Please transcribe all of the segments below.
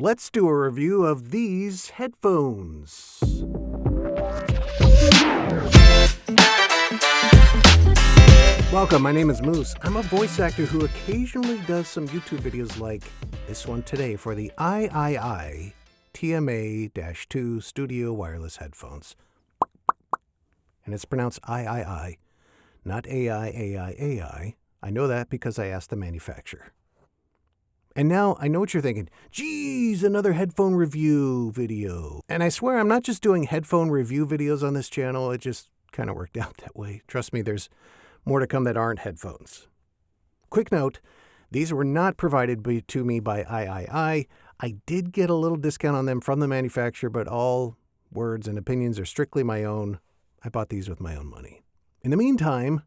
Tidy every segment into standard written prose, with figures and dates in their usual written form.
Let's do a review of these headphones. Welcome, my name is Moose. I'm a voice actor who occasionally does some YouTube videos like this one today for the III TMA-2 Studio Wireless Headphones. And it's pronounced III, not AI. I know that because I asked the manufacturer. And now I know what you're thinking. Geez, another headphone review video. And I swear I'm not just doing headphone review videos on this channel. It just kind of worked out that way. Trust me, there's more to come that aren't headphones. Quick note, these were not provided to me by III. I did get a little discount on them from the manufacturer, but all words and opinions are strictly my own. I bought these with my own money. In the meantime,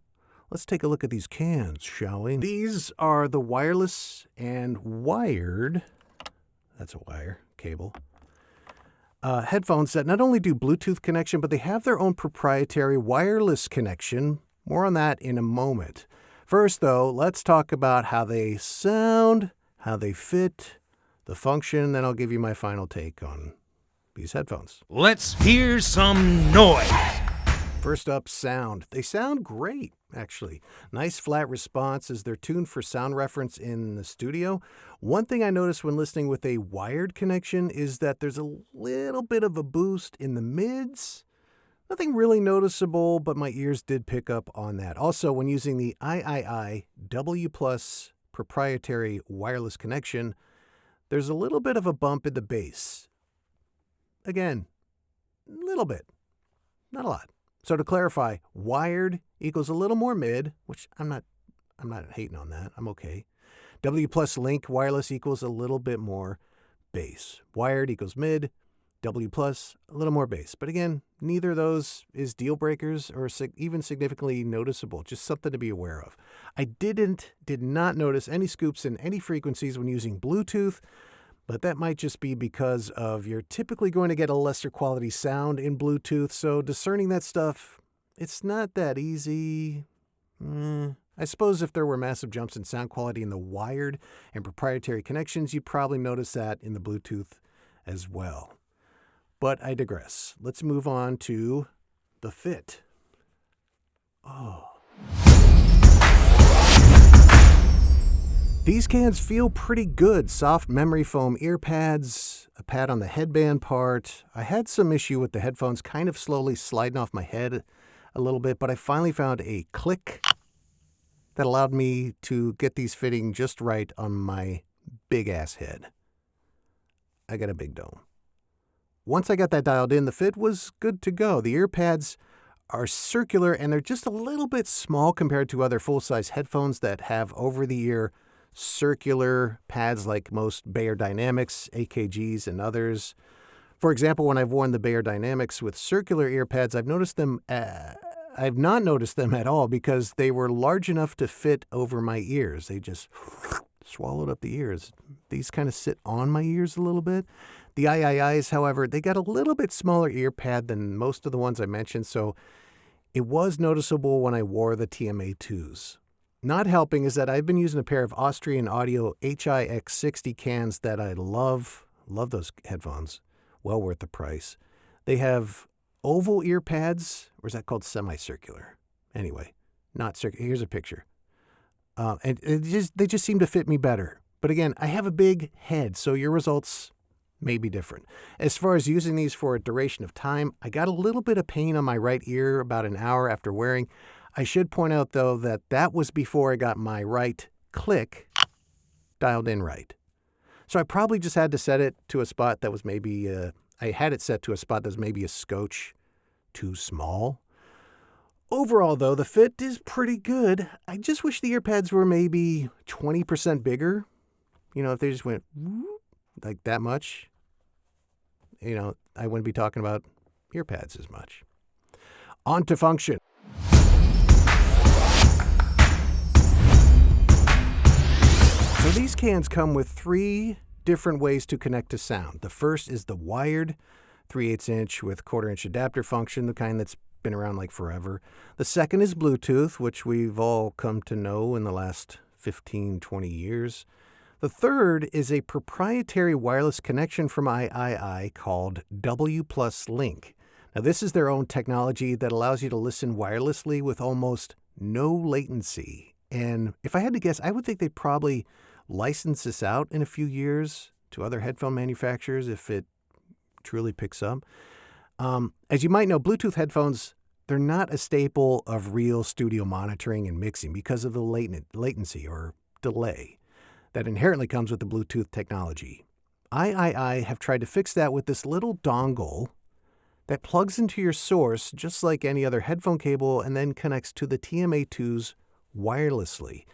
let's take a look at these cans, shall we? These are the wireless and wired, that's a wire, cable, headphones that not only do Bluetooth connection, but they have their own proprietary wireless connection. More on that in a moment. First, though, let's talk about how they sound, how they fit, the function, then I'll give you my final take on these headphones. Let's hear some noise. First up, sound. They sound great, actually. Nice flat response as they're tuned for sound reference in the studio. One thing I noticed when listening with a wired connection is that there's a little bit of a boost in the mids. Nothing really noticeable, but my ears did pick up on that. Also, when using the III W+ proprietary wireless connection, there's a little bit of a bump in the bass. Again, a little bit, not a lot. So to clarify, wired equals a little more mid, which I'm not hating on that. I'm okay. W+ link wireless equals a little bit more bass. Wired equals mid, W+ a little more bass. But again, neither of those is deal breakers or even significantly noticeable, just something to be aware of. I did not notice any scoops in any frequencies when using Bluetooth, but that might just be because of you're typically going to get a lesser quality sound in Bluetooth, so discerning that stuff, it's not that easy. I suppose if there were massive jumps in sound quality in the wired and proprietary connections, you'd probably notice that in the Bluetooth as well. But I digress. Let's move on to the fit. These cans feel pretty good. Soft memory foam ear pads, a pad on the headband part. I had some issue with the headphones kind of slowly sliding off my head a little bit, but I finally found a click that allowed me to get these fitting just right on my big-ass head. I got a big dome. Once I got that dialed in, the fit was good to go. The ear pads are circular, and they're just a little bit small compared to other full-size headphones that have over-the-ear circular pads like most Beyerdynamics, AKGs, and others. For example, when I've worn the Beyerdynamics with circular ear pads, I've not noticed them at all because they were large enough to fit over my ears. They just swallowed up the ears. These kind of sit on my ears a little bit. The IIIs, however, they got a little bit smaller ear pad than most of the ones I mentioned, so it was noticeable when I wore the TMA2s. Not helping is that I've been using a pair of Austrian Audio HIX60 cans that I love. Love those headphones. Well worth the price. They have oval ear pads, or is that called semicircular? Anyway, not circular. Here's a picture. And they just seem to fit me better. But again, I have a big head, so your results may be different. As far as using these for a duration of time, I got a little bit of pain on my right ear about an hour after wearing. I should point out, though, that was before I got my right click dialed in right. So I probably just had to set it to a spot that was maybe, I had it set to a spot that was maybe a scotch too small. Overall, though, the fit is pretty good. I just wish the ear pads were maybe 20% bigger. You know, if they just went like that much, you know, I wouldn't be talking about ear pads as much. On to function. So these cans come with 3 different ways to connect to sound. The first is the wired 3/8 inch with 1/4 inch adapter function, the kind that's been around like forever. The second is Bluetooth, which we've all come to know in the last 15, 20 years. The third is a proprietary wireless connection from III called W Plus Link. Now, this is their own technology that allows you to listen wirelessly with almost no latency. And if I had to guess, I would think they'd probably license this out in a few years to other headphone manufacturers if it truly picks up. As you might know, Bluetooth headphones, they're not a staple of real studio monitoring and mixing because of the latency or delay that inherently comes with the Bluetooth technology. III have tried to fix that with this little dongle that plugs into your source just like any other headphone cable and then connects to the TMA2s wirelessly.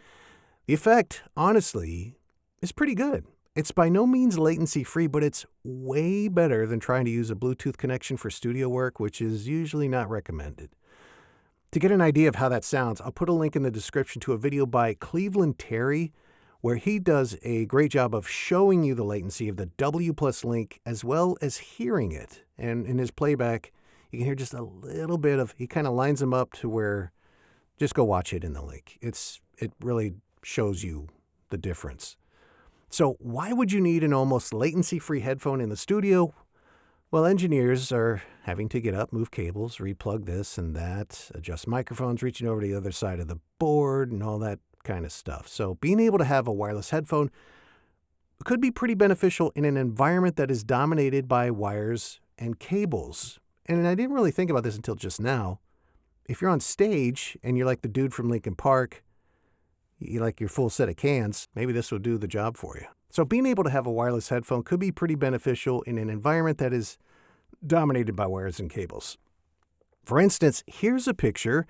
The effect, honestly, is pretty good. It's by no means latency-free, but it's way better than trying to use a Bluetooth connection for studio work, which is usually not recommended. To get an idea of how that sounds, I'll put a link in the description to a video by Cleveland Terry, where he does a great job of showing you the latency of the W Plus Link as well as hearing it. And in his playback, you can hear just a little bit of, he kind of lines them up to where, just go watch it in the link. It really shows you the difference. So why would you need an almost latency-free headphone in the studio? Well, engineers are having to get up, move cables, replug this and that, adjust microphones, reaching over to the other side of the board and all that kind of stuff. So being able to have a wireless headphone could be pretty beneficial in an environment that is dominated by wires and cables. And I didn't really think about this until just now. If you're on stage and you're like the dude from Linkin Park, you like your full set of cans, maybe this will do the job for you. So being able to have a wireless headphone could be pretty beneficial in an environment that is dominated by wires and cables. For instance, here's a picture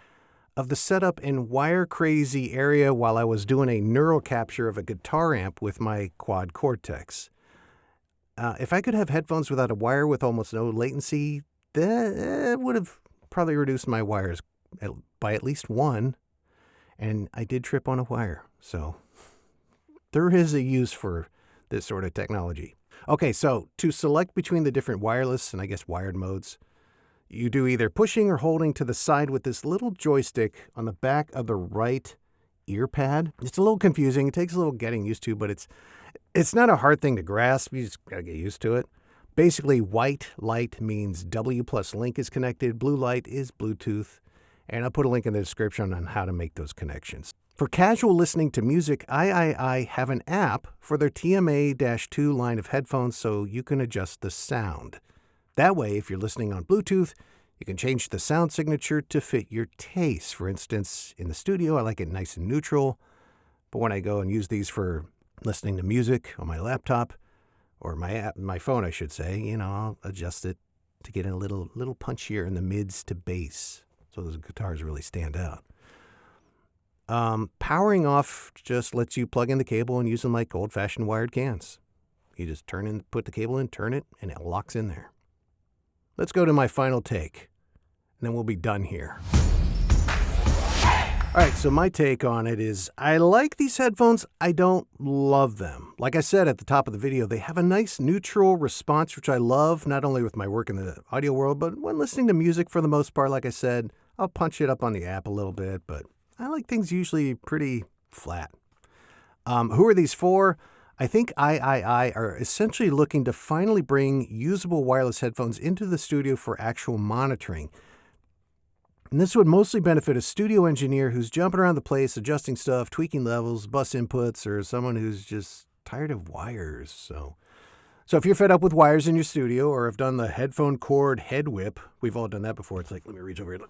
of the setup in wire crazy area while I was doing a neural capture of a guitar amp with my Quad Cortex. If I could have headphones without a wire with almost no latency, that would have probably reduced my wires by at least one. And I did trip on a wire, so there is a use for this sort of technology. Okay, so to select between the different wireless and I guess wired modes, you do either pushing or holding to the side with this little joystick on the back of the right ear pad. It's a little confusing. It takes a little getting used to, but it's not a hard thing to grasp. You just gotta get used to it. Basically, white light means W Plus Link is connected. Blue light is Bluetooth. And I'll put a link in the description on how to make those connections. For casual listening to music, III have an app for their TMA-2 line of headphones so you can adjust the sound. That way, if you're listening on Bluetooth, you can change the sound signature to fit your taste. For instance, in the studio, I like it nice and neutral. But when I go and use these for listening to music on my laptop, or my phone, I should say, I'll adjust it to get a little punchier in the mids to bass. So those guitars really stand out. Powering off just lets you plug in the cable and use them like old-fashioned wired cans. You just put the cable in, turn it, and it locks in there. Let's go to my final take, and then we'll be done here. All right, so my take on it is I like these headphones. I don't love them. Like I said at the top of the video, they have a nice neutral response, which I love, not only with my work in the audio world, but when listening to music for the most part. Like I said, I'll punch it up on the app a little bit, but I like things usually pretty flat. Who are these for? I think III are essentially looking to finally bring usable wireless headphones into the studio for actual monitoring. And this would mostly benefit a studio engineer who's jumping around the place, adjusting stuff, tweaking levels, bus inputs, or someone who's just tired of wires. So if you're fed up with wires in your studio or have done the headphone cord head whip, we've all done that before. It's like, let me reach over here.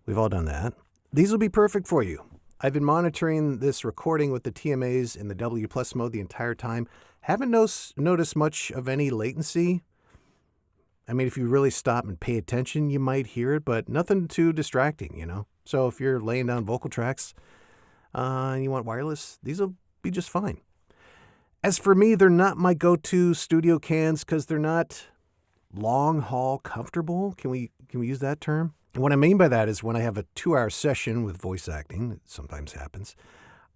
We've all done that. These will be perfect for you. I've been monitoring this recording with the TMAs in the W Plus mode the entire time. Haven't noticed much of any latency. I mean, if you really stop and pay attention, you might hear it, but nothing too distracting, So if you're laying down vocal tracks and you want wireless, these will be just fine. As for me, they're not my go-to studio cans because they're not long-haul comfortable. Can we use that term? And what I mean by that is when I have a 2-hour session with voice acting, it sometimes happens,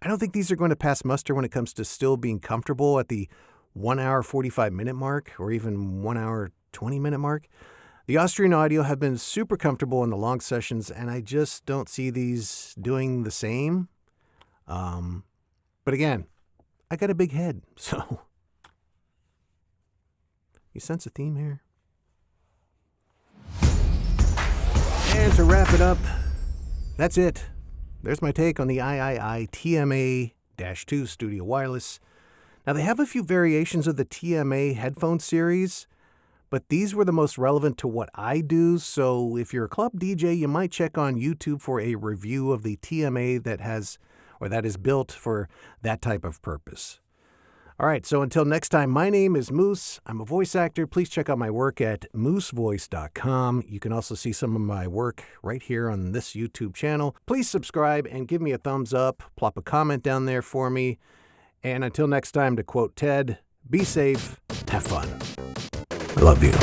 I don't think these are going to pass muster when it comes to still being comfortable at the 1 hour 45-minute mark or even 1 hour 20-minute mark. The Austrian Audio have been super comfortable in the long sessions, and I just don't see these doing the same. But again, I got a big head, so you sense a theme here? And to wrap it up, that's it. There's my take on the III TMA-2 Studio Wireless. Now, they have a few variations of the TMA headphone series, but these were the most relevant to what I do, so if you're a club DJ, you might check on YouTube for a review of the TMA that is built for that type of purpose. All right, so until next time, my name is Moose. I'm a voice actor. Please check out my work at moosevoice.com. You can also see some of my work right here on this YouTube channel. Please subscribe and give me a thumbs up. Plop a comment down there for me. And until next time, to quote Ted, be safe, have fun. I love you.